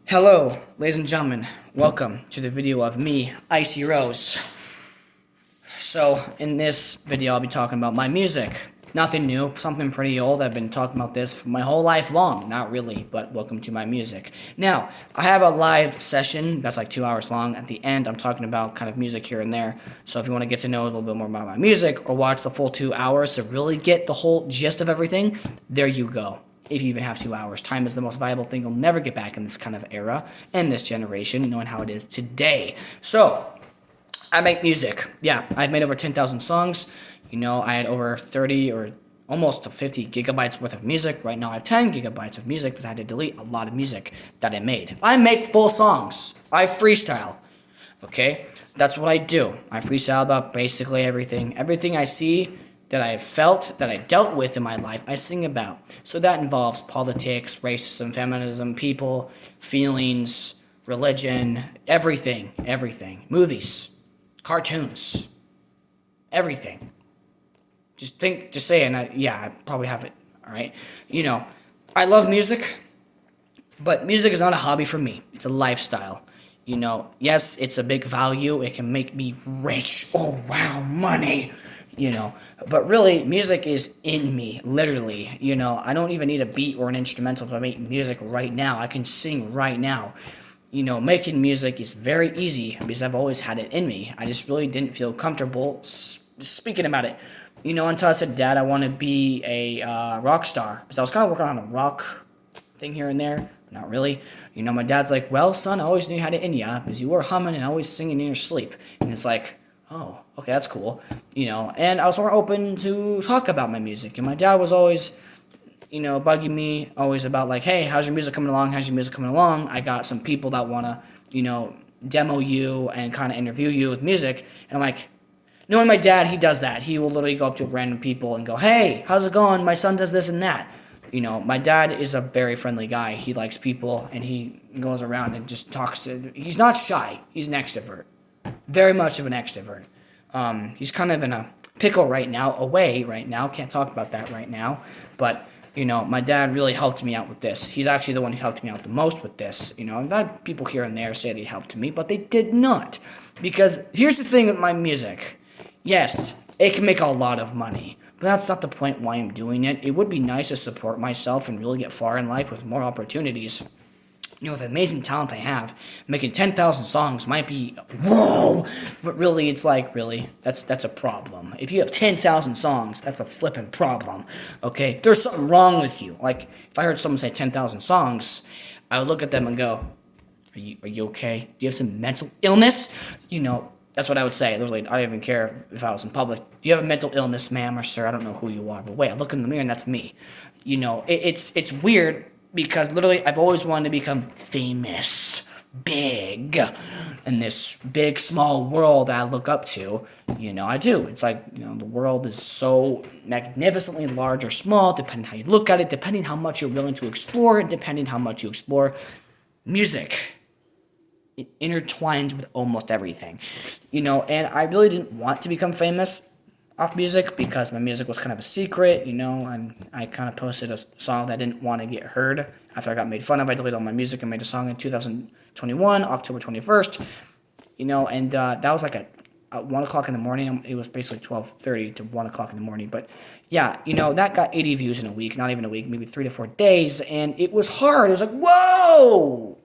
Hello, ladies and gentlemen. Welcome to the video of me, Icy Rose. So, in this video, I'll be talking about my music. Nothing new, something pretty old. I've been talking about this for my whole life long. Not really, but welcome to my music. Now, I have a live session that's like 2 hours long. At the end, I'm talking about kind of music here and there. So if you want to get to know a little bit more about my music or watch the full 2 hours to really get the whole gist of everything, there you go. If you even have 2 hours. Time is the most valuable thing you'll never get back in this kind of era and this generation, knowing how it is today. So, I make music. Yeah, I've made over 10,000 songs. You know, I had over 30 or almost 50 gigabytes worth of music. Right now I have 10 gigabytes of music because I had to delete a lot of music that I made. I make full songs. I freestyle. Okay? That's what I do. I freestyle about basically everything. Everything I see that I felt, that I dealt with in my life, I sing about. So that involves politics, racism, feminism, people, feelings, religion, everything. Movies, cartoons, everything. Just say it, and I probably have it, alright? You know, I love music, but music is not a hobby for me. It's a lifestyle. You know, yes, it's a big value. It can make me rich. Oh, wow, money. You know, but really, music is in me, literally. You know, I don't even need a beat or an instrumental to make music right now. I can sing right now. You know, making music is very easy because I've always had it in me. I just really didn't feel comfortable speaking about it. You know, until I said, Dad, I want to be a rock star. Because I was kind of working on a rock thing here and there. Not really. You know, my dad's like, well, son, I always knew you had it in ya because you were humming and always singing in your sleep. And it's like, oh, okay, that's cool. You know, and I was more open to talk about my music. And my dad was always, you know, bugging me always about like, hey, how's your music coming along? How's your music coming along? I got some people that want to, you know, demo you and kind of interview you with music. And I'm like, knowing my dad, he does that. He will literally go up to random people and go, hey, how's it going? My son does this and that. You know, my dad is a very friendly guy. He likes people, and he goes around and just talks to... He's not shy. He's an extrovert. Very much of an extrovert. He's kind of in a pickle right now, away right now. Can't talk about that right now. But, you know, my dad really helped me out with this. He's actually the one who helped me out the most with this. You know, I've had people here and there say they helped me, but they did not. Because here's the thing with my music. Yes, it can make a lot of money, but that's not the point why I'm doing it. It would be nice to support myself and really get far in life with more opportunities. You know, with the amazing talent I have, making 10,000 songs might be, whoa, but really, it's like, really, that's a problem. If you have 10,000 songs, that's a flippin' problem, okay? There's something wrong with you. Like, if I heard someone say 10,000 songs, I would look at them and go, are you okay? Do you have some mental illness? You know, that's what I would say. Literally, I don't even care if I was in public. Do you have a mental illness, ma'am or sir? I don't know who you are, but wait, I look in the mirror and that's me. You know, it's weird because literally I've always wanted to become famous, big, in this big, small world that I look up to. You know, I do. It's like, you know, the world is so magnificently large or small, depending how you look at it, depending how much you're willing to explore, and depending how much you explore music. It intertwines with almost everything, you know, and I really didn't want to become famous off music because my music was kind of a secret, you know, and I kind of posted a song that I didn't want to get heard. After I got made fun of, I deleted all my music and made a song in 2021, October 21st, you know, and that was like at 1 o'clock in the morning. It was basically 12:30 to 1 o'clock in the morning, but yeah, you know, that got 80 views in a week, not even a week, maybe 3 to 4 days, and it was hard. It was like, whoa!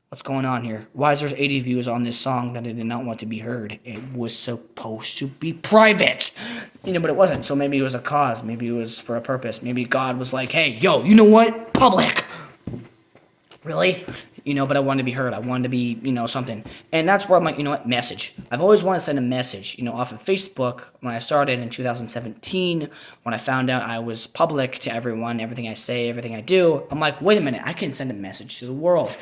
What's going on here? Why is there 80 views on this song that I did not want to be heard? It was supposed to be private. You know, but it wasn't. So maybe it was a cause. Maybe it was for a purpose. Maybe God was like, hey, yo, you know what? Public. Really? You know, but I wanted to be heard. I wanted to be, you know, something. And that's where I'm like, you know what? Message. I've always wanted to send a message, you know, off of Facebook when I started in 2017, when I found out I was public to everyone, everything I say, everything I do. I'm like, wait a minute, I can send a message to the world.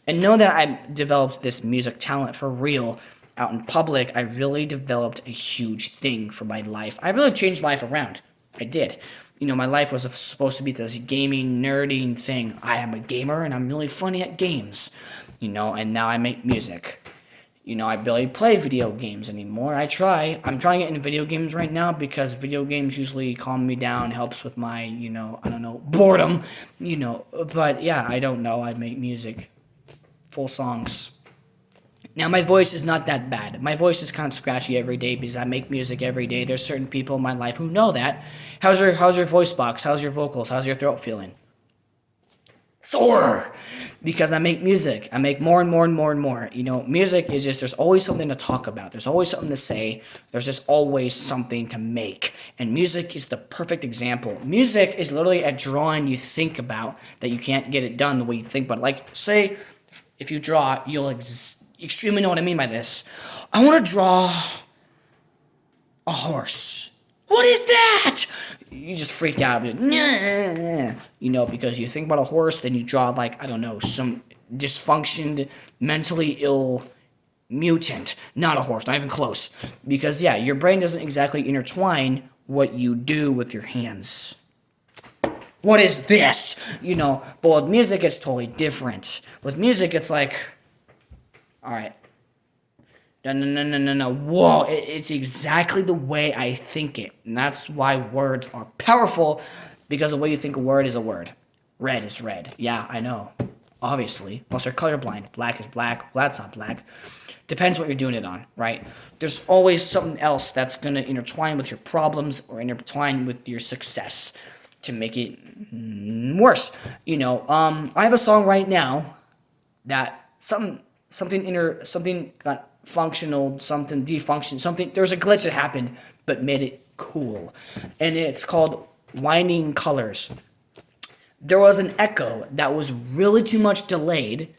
And know that I developed this music talent for real out in public. I really developed a huge thing for my life. I really changed life around. I did. You know, my life was supposed to be this gaming, nerding thing. I am a gamer, and I'm really funny at games. You know, and now I make music. You know, I barely play video games anymore. I'm trying to get into video games right now because video games usually calm me down, helps with my, you know, I don't know, boredom. You know, but yeah, I don't know. I make music. full songs. Now, my voice is not that bad. My voice is kind of scratchy every day because I make music every day. There's certain people in my life who know that. How's your voice box? How's your vocals? How's your throat feeling? Sore! Because I make music. I make more and more and more and more. You know, music is just, there's always something to talk about. There's always something to say. There's just always something to make. And music is the perfect example. Music is literally a drawing you think about that you can't get it done the way you think about it. Like, say, if you draw, you'll extremely know what I mean by this. I want to draw a horse. What is that? You just freak out. You know, because you think about a horse, then you draw, like, I don't know, some dysfunctioned, mentally ill mutant. Not a horse, not even close. Because, yeah, your brain doesn't exactly intertwine what you do with your hands. What is this? You know, but with music, it's totally different. With music, it's like, all right. No. Whoa, it's exactly the way I think it. And that's why words are powerful, because the way you think a word is a word. Red is red. Yeah, I know. Obviously. Plus, you're colorblind. Black is black. Well, that's not black. Depends what you're doing it on, right? There's always something else that's going to intertwine with your problems or intertwine with your success to make it worse. You know, I have a song right now that something got functional, something defunctioned, something, there's a glitch that happened, but made it cool. And it's called Winding Colors. There was an echo that was really too much delayed.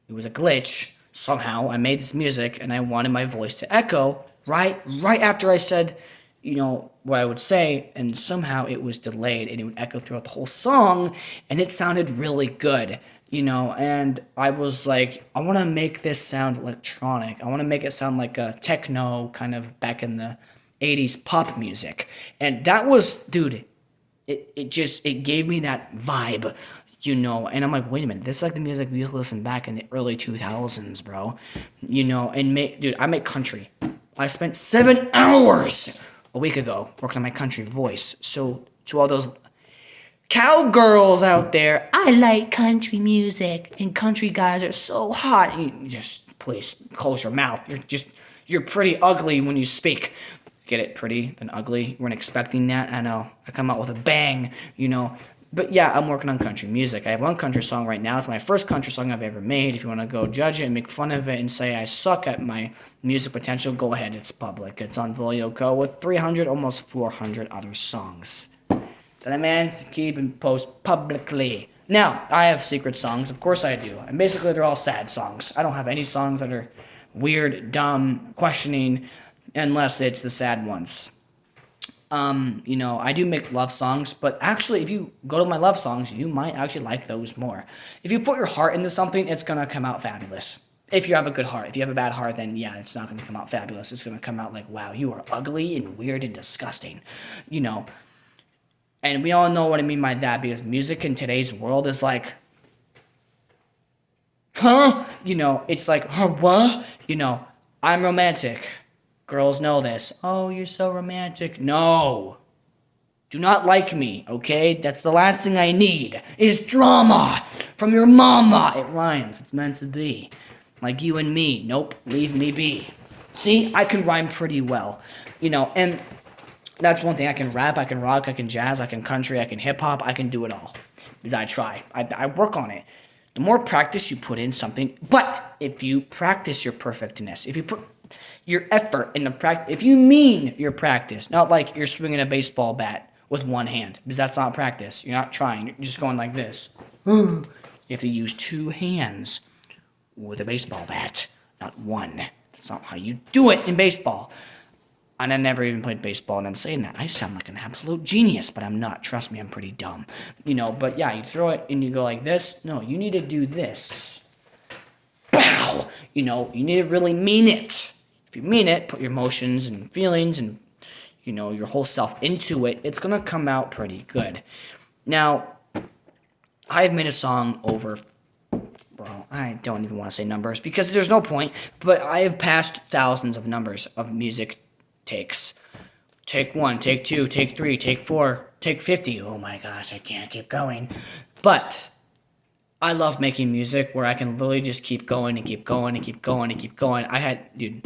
It was a glitch. Somehow I made this music and I wanted my voice to echo right after I said, you know, what I would say, and somehow it was delayed and it would echo throughout the whole song, and it sounded really good. You know, and I was like, I want to make this sound electronic. I want to make it sound like a techno kind of back in the 80s pop music. And that was, dude, it gave me that vibe, you know. And I'm like, wait a minute, this is like the music we used to listen back in the early 2000s, bro. You know, and dude, I make country. I spent 7 hours a week ago working on my country voice. So to all those cowgirls out there, I like country music, and country guys are so hot. You just, please, close your mouth. You're pretty ugly when you speak. Get it? Pretty than ugly? You weren't expecting that? I know. I come out with a bang, you know. But yeah, I'm working on country music. I have one country song right now. It's my first country song I've ever made. If you want to go judge it and make fun of it and say I suck at my music potential, go ahead. It's public. It's on Volio.co with 300, almost 400 other songs that I managed to keep and post publicly. Now, I have secret songs. Of course I do. And basically, they're all sad songs. I don't have any songs that are weird, dumb, questioning, unless it's the sad ones. You know, I do make love songs, but actually, if you go to my love songs, you might actually like those more. If you put your heart into something, it's gonna come out fabulous. If you have a good heart. If you have a bad heart, then yeah, it's not gonna come out fabulous. It's gonna come out like, wow, you are ugly and weird and disgusting. You know, and we all know what I mean by that, because music in today's world is like, huh? You know, it's like, huh, what? You know, I'm romantic. Girls know this. Oh, you're so romantic. No. Do not like me, okay? That's the last thing I need, is drama from your mama. It rhymes. It's meant to be. Like you and me. Nope, leave me be. See, I can rhyme pretty well. You know, and that's one thing. I can rap, I can rock, I can jazz, I can country, I can hip-hop, I can do it all. Because I try. I work on it. The more practice you put in something, but if you practice your perfectness, if you put your effort in the practice, if you mean your practice, not like you're swinging a baseball bat with one hand, because that's not practice. You're not trying. You're just going like this. You have to use 2 hands with a baseball bat, not one. That's not how you do it in baseball. And I never even played baseball, and I'm saying that. I sound like an absolute genius, but I'm not. Trust me, I'm pretty dumb. You know, but yeah, you throw it and you go like this. No, you need to do this. Bow! You know, you need to really mean it. If you mean it, put your emotions and feelings and, you know, your whole self into it, it's going to come out pretty good. Now, I've made a song over, well, I don't even want to say numbers because there's no point, but I have passed thousands of numbers of music takes. Take 1, take 2, take 3, take 4, take 50. Oh my gosh, I can't keep going. But I love making music where I can literally just keep going and keep going and keep going and keep going. Dude,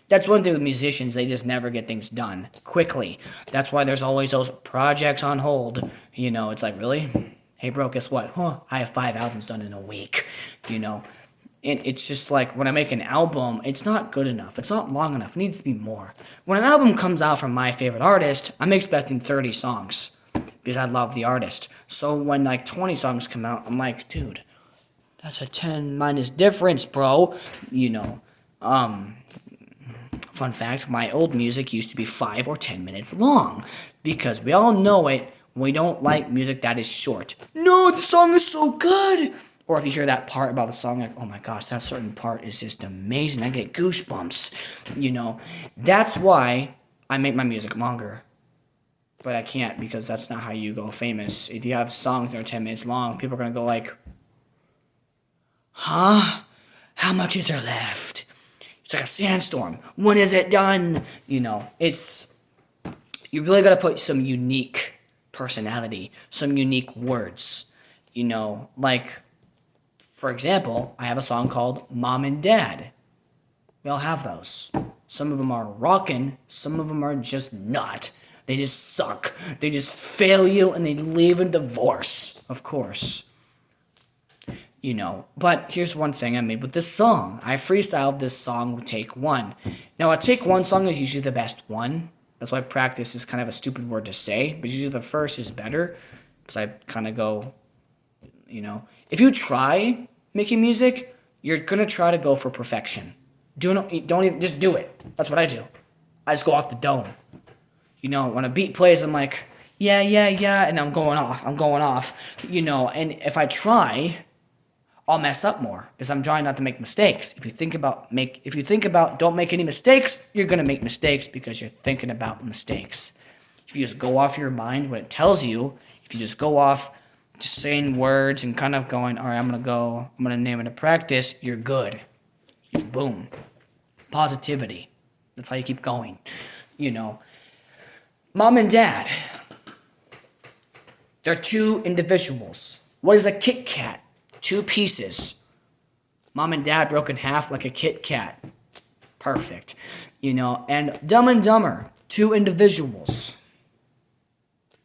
that's one thing with musicians, they just never get things done quickly. That's why there's always those projects on hold. You know, it's like, really? Hey, bro, guess what? Huh, I have 5 albums done in a week, you know? And it's just like, when I make an album, it's not good enough. It's not long enough. It needs to be more. When an album comes out from my favorite artist, I'm expecting 30 songs because I love the artist. So when like 20 songs come out, I'm like, dude, that's a 10 minus difference, bro. You know, fun fact, my old music used to be 5 or 10 minutes long because we all know it. We don't like music that is short. No, the song is so good. Or if you hear that part about the song, like, oh my gosh, that certain part is just amazing. I get goosebumps. You know, that's why I make my music longer. But I can't because that's not how you go famous. If you have songs that are 10 minutes long, people are going to go like, huh? How much is there left? It's like a sandstorm. When is it done? You know, you really got to put some unique personality, some unique words, you know, like, for example, I have a song called Mom and Dad. We all have those. Some of them are rockin', some of them are just not. They just suck. They just fail you and they leave in divorce, of course. You know, but here's one thing I made with this song. I freestyled this song with take 1. Now, a take 1 song is usually the best one. That's why practice is kind of a stupid word to say, but usually the first is better, because I kind of go, you know, if you try making music, you're gonna try to go for perfection. Don't even just do it. That's what I do. I just go off the dome. You know, when a beat plays, I'm like, yeah, and I'm going off, you know, and if I try, I'll mess up more because I'm trying not to make mistakes. If you think about don't make any mistakes, you're gonna make mistakes because you're thinking about mistakes. If you just go off your mind, what it tells you, if you just go off just saying words and kind of going, all right, I'm gonna name it a practice, you're good. Boom. Positivity. That's how you keep going. You know, Mom and Dad, they're 2 individuals. What is a Kit Kat? 2 pieces. Mom and Dad broke in half like a Kit Kat. Perfect. You know, and Dumb and Dumber, 2 individuals.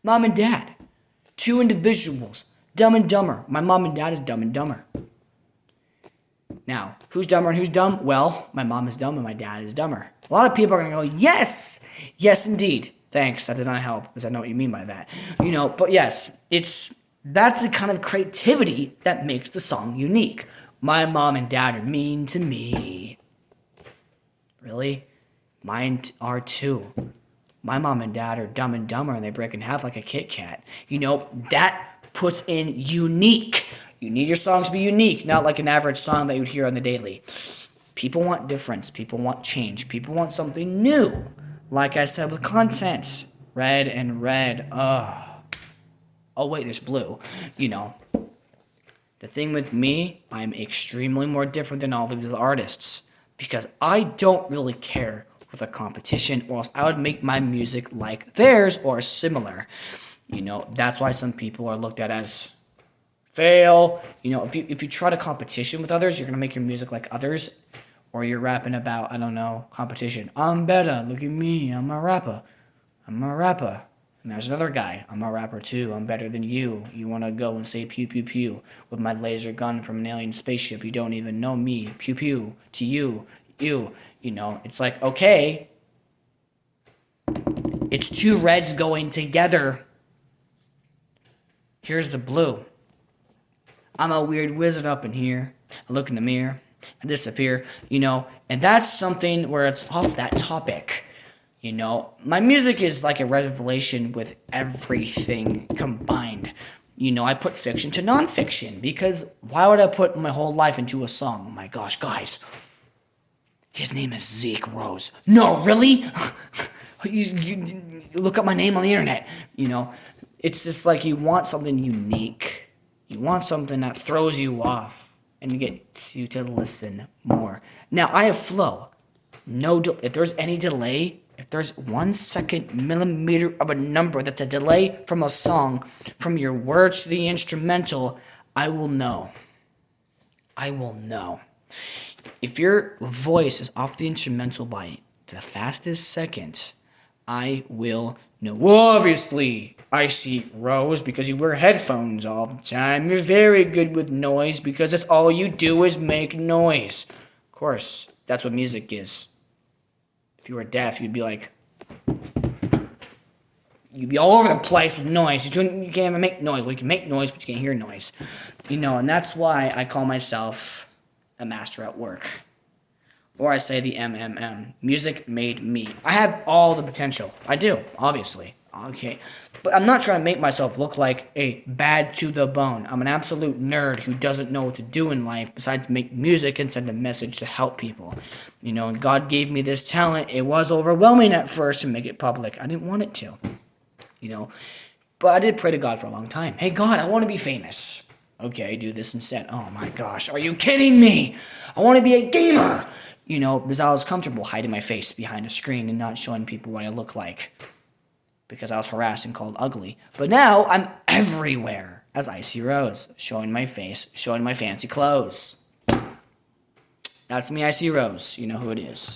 Mom and Dad, 2 individuals. Dumb and Dumber. My mom and dad is Dumb and Dumber. Now, who's dumber and who's dumb? Well, my mom is dumb and my dad is dumber. A lot of people are going to go, yes! Yes, indeed. Thanks, that did not help, because I know what you mean by that. You know, but yes, that's the kind of creativity that makes the song unique. My mom and dad are mean to me. Really? Mine are too. My mom and dad are Dumb and Dumber and they break in half like a Kit Kat. You know, that puts in unique. You need your songs to be unique, not like an average song that you'd hear on the daily. People want difference. People want change. People want something new. Like I said with content. Red and red. Oh, wait, there's blue. You know, the thing with me, I'm extremely more different than all of these artists because I don't really care with a competition or else I would make my music like theirs or similar. You know, that's why some people are looked at as fail. You know, if you try to competition with others, you're going to make your music like others. Or you're rapping about, I don't know, competition. I'm better. Look at me. I'm a rapper. I'm a rapper. And there's another guy. I'm a rapper too. I'm better than you. You want to go and say pew pew pew with my laser gun from an alien spaceship. You don't even know me. Pew pew to you. You. You know, it's like, okay. It's 2 reds going together. Here's the blue. I'm a weird wizard up in here. I look in the mirror. I disappear, you know, and that's something where it's off that topic, you know. My music is like a revelation with everything combined. You know, I put fiction to nonfiction because why would I put my whole life into a song? Oh my gosh, guys, his name is Zeke Rose. No, really? you look up my name on the internet, you know. It's just like you want something unique. You want something that throws you off and gets you to listen more. Now, I have flow. If there's any delay, if there's 1 second millimeter of a number that's a delay from a song, from your words to the instrumental, I will know. I will know. If your voice is off the instrumental by the fastest second, I will know. Well, obviously, Icy Rose, because you wear headphones all the time. You're very good with noise because that's all you do is make noise. Of course, that's what music is. If you were deaf, you'd be like, you'd be all over the place with noise. You can't even make noise. Well, you can make noise, but you can't hear noise. And that's why I call myself a master at work. Or I say the MMM. Music made me. I have all the potential. I do, obviously. Okay. But I'm not trying to make myself look like a bad to the bone. I'm an absolute nerd who doesn't know what to do in life besides make music and send a message to help people. And God gave me this talent. It was overwhelming at first to make it public. I didn't want it to. But I did pray to God for a long time. Hey, God, I want to be famous. Okay, do this instead. Oh my gosh, are you kidding me? I want to be a gamer. Because I was comfortable hiding my face behind a screen and not showing people what I look like. Because I was harassed and called ugly. But now I'm everywhere as Icy Rose, showing my face, showing my fancy clothes. That's me, Icy Rose. You know who it is.